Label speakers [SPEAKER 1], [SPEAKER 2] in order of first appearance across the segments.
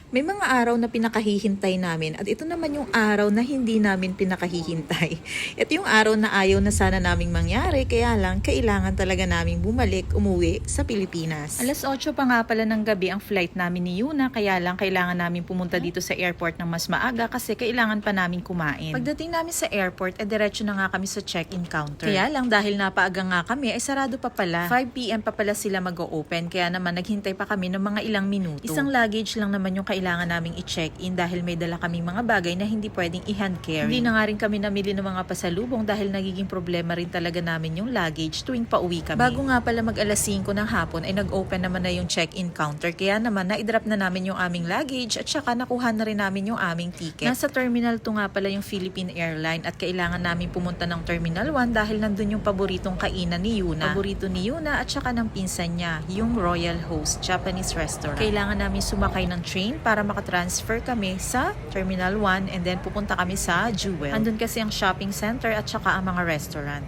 [SPEAKER 1] May mga araw na pinakahihintay namin at ito naman yung araw na hindi namin pinakahihintay. Ito yung araw na ayaw na sana naming mangyari, kaya lang kailangan talaga naming bumalik, umuwi sa Pilipinas.
[SPEAKER 2] Alas 8 pa nga pala ng gabi ang flight namin ni Yuna, kaya lang kailangan namin pumunta dito sa airport ng mas maaga kasi kailangan pa namin kumain. Pagdating namin sa airport, diretso na nga kami sa check-in counter. Kaya lang dahil napaaga nga kami, ay sarado pa pala. 5 PM pa pala sila mag-o-open, kaya naman naghintay pa kami ng mga ilang minuto. Isang luggage lang naman yung kailangan naming i-check-in dahil may dala kaming mga bagay na hindi pwedeng i-hand carry. Hindi na nga rin kami namili ng mga pasalubong dahil nagiging problema rin talaga namin yung luggage tuwing pauwi kami. Bago nga pala mag alas 5 ng hapon ay nag-open naman na yung check-in counter, kaya naman na-drop na namin yung aming luggage at saka nakuha na rin namin yung aming ticket. Nasa Terminal 2 nga pala yung Philippine Airline at kailangan namin pumunta ng Terminal 1 dahil nandun yung paboritong kainan ni Yuna. Paborito ni Yuna at saka ng pinsan niya, yung Royal Host Japanese Restaurant. Kailangan namin sumakay ng train para makatransfer kami sa Terminal 1 and then pupunta kami sa Jewel. Andun kasi ang shopping center at saka ang mga restaurant.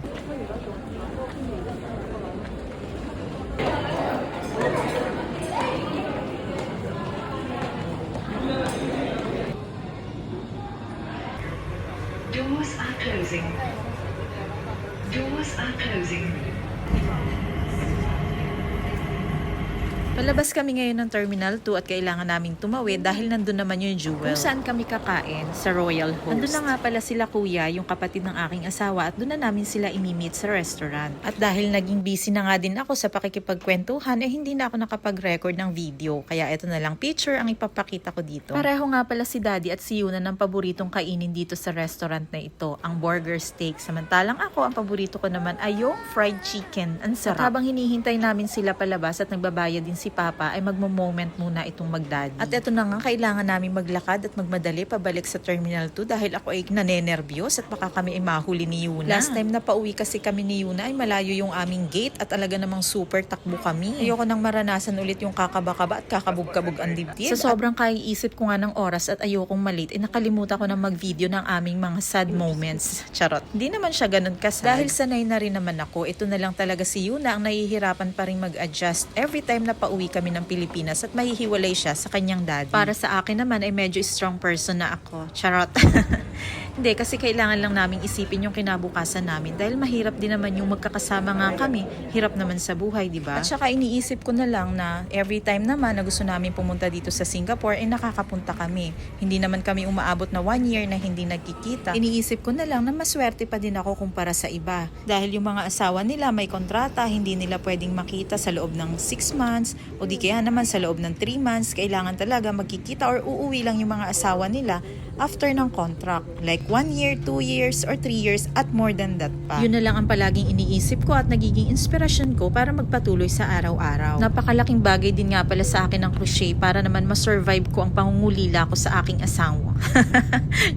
[SPEAKER 3] Doors are closing. Doors are closing.
[SPEAKER 2] Palabas kami ngayon ng Terminal 2 at kailangan naming tumawid dahil nandun naman yung Jewel. Kung saan kami kakain? Sa Royal Host. Nandun na nga pala sila kuya, yung kapatid ng aking asawa, at doon na namin sila imimit sa restaurant. At dahil naging busy na nga din ako sa pakikipagkwentuhan, hindi na ako nakapag-record ng video. Kaya ito na lang picture ang ipapakita ko dito. Pareho nga pala si Daddy at si Yuna ng paboritong kainin dito sa restaurant na ito, ang burger steak. Samantalang ako, ang paborito ko naman ay yung fried chicken. Ang sarap. At habang hinihintay namin sila palabas at nagbabayad din si Papa, ay magmo-moment muna itong magdaddy. At eto na nga, kailangan namin maglakad at magmadali pabalik sa Terminal 2 dahil ako ay nanenervyos at baka kami ay mahuli ni Yuna. Last time na pauwi kasi kami ni Yuna ay malayo yung aming gate at talaga namang super takbo kami. Ayoko nang maranasan ulit yung kakaba-kaba at kakabog-kabog ang dibdib. Sa sobrang kaiisip ko nga ng oras at ayokong malit, nakalimutan ko na mag-video ng aming mga sad moments. Charot. Hindi naman siya ganun kasad. Dahil sanay na rin naman ako, ito na lang talaga si Yuna ang nahihirapan pa rin mag-adjust every time na pauwi kami ng Pilipinas at mahihiwalay siya sa kanyang daddy. Para sa akin naman ay medyo strong person na ako. Charot. Hindi, kasi kailangan lang namin isipin yung kinabukasan namin dahil mahirap din naman yung magkakasama nga kami. Hirap naman sa buhay, di ba? At saka iniisip ko na lang na every time naman na gusto namin pumunta dito sa Singapore ay nakakapunta kami. Hindi naman kami umaabot na 1 year na hindi nagkikita. Iniisip ko na lang na maswerte pa din ako kumpara sa iba. Dahil yung mga asawa nila may kontrata, hindi nila pwedeng makita sa loob ng 6 months o di kaya naman sa loob ng 3 months. Kailangan talaga magkikita or uuwi lang yung mga asawa nila after ng contract. Like 1 year, 2 years, or 3 years at more than that pa. Yun na lang ang palaging iniisip ko at nagiging inspirasyon ko para magpatuloy sa araw-araw. Napakalaking bagay din nga pala sa akin ang crochet para naman ma-survive ko ang pangungulila ko sa aking asawa.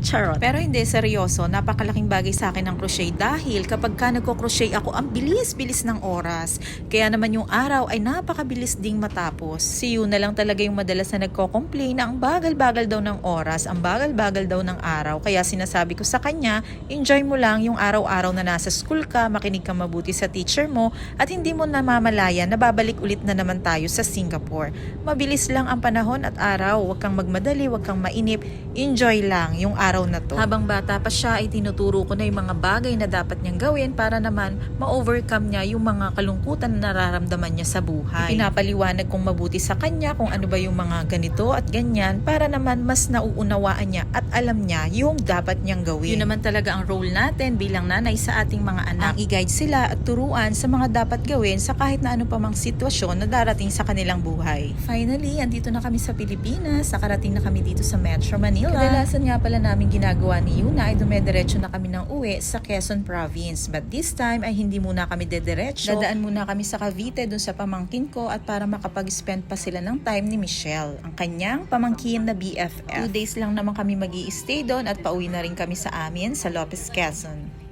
[SPEAKER 2] Charot. Pero hindi, seryoso, napakalaking bagay sa akin ang crochet dahil kapag ka nagko-crochet ako, ang bilis-bilis ng oras. Kaya naman yung araw ay napakabilis ding matapos. Si Yun na lang talaga yung madalas na nagko-complain na ang bagal-bagal daw ng oras, ang bagal-bagal daw ng araw. Kaya sinasabi ko sa kanya, enjoy mo lang yung araw-araw na nasa school ka, makinig ka mabuti sa teacher mo, at hindi mo namamalayan na babalik ulit na naman tayo sa Singapore. Mabilis lang ang panahon at araw, huwag kang magmadali, huwag kang mainip, enjoy lang yung araw na to. Habang bata pa siya ay tinuturo ko na yung mga bagay na dapat niyang gawin para naman ma-overcome niya yung mga kalungkutan na nararamdaman niya sa buhay. Pinapaliwanag kong mabuti sa kanya kung ano ba yung mga ganito at ganyan para naman mas nauunawaan niya at alam niya yung dapat niyang gawin. Yun naman talaga ang role natin bilang nanay sa ating mga anak. Ang i-guide sila at turuan sa mga dapat gawin sa kahit na ano pa mang sitwasyon na darating sa kanilang buhay. Finally, andito na kami sa Pilipinas. Nakarating na kami dito sa Metro Manila. Kadalasan nga pala namin ginagawa ni Yuna ay dumediretso na kami ng uwi sa Quezon Province. But this time ay hindi muna kami dediretso. Dadaan muna kami sa Cavite dun sa pamangkin ko at para makapag-spend pa sila ng time ni Michelle, ang kanyang pamangkin na BFF. 2 days lang naman kami mag-i-stay doon at pauwi na rin kami sa amin sa Lopez, Quezon.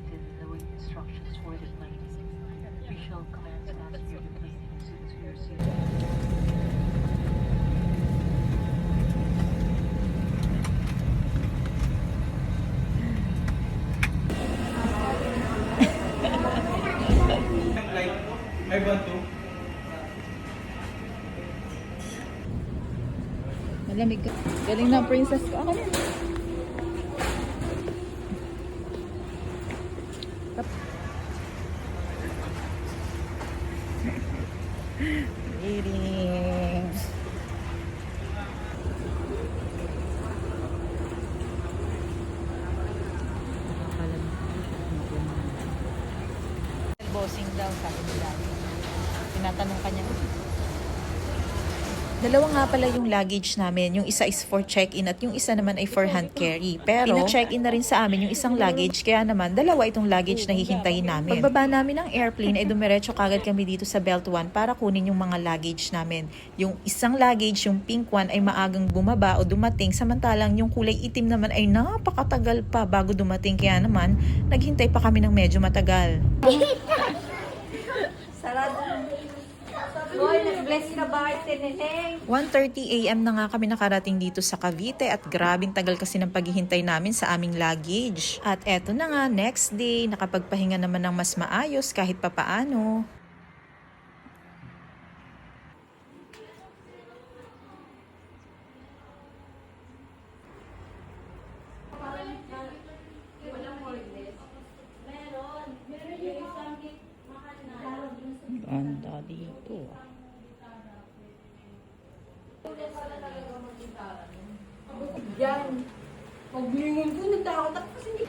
[SPEAKER 4] I want to.
[SPEAKER 1] lamig ka. Galing na princess ko. Ako na. Reading. Bossing daw, sabi nila. Tinatanong kanya.
[SPEAKER 2] Dalawa nga pala yung luggage namin. Yung isa is for check-in at yung isa naman ay for hand carry. Pero, ina-check-in na rin sa amin yung isang luggage. Kaya naman, dalawa itong luggage na hihintayin namin. Pagbaba namin ng airplane, ay dumiretso kagad kami dito sa Belt 1 para kunin yung mga luggage namin. Yung isang luggage, yung pink one, ay maagang bumaba o dumating. Samantalang yung kulay itim naman ay napakatagal pa bago dumating. Kaya naman, naghintay pa kami ng medyo matagal.
[SPEAKER 4] Boy, nag-bless ka ba? Tineneng.
[SPEAKER 2] 1:30 AM na nga kami nakarating dito sa Cavite at grabing tagal kasi ng paghihintay namin sa aming luggage. At eto na nga, next day, nakapagpahinga naman ng mas maayos kahit papaano.
[SPEAKER 1] Ganda dito.
[SPEAKER 4] Yan. Paglingon ko, nagtakot ako kasi hindi.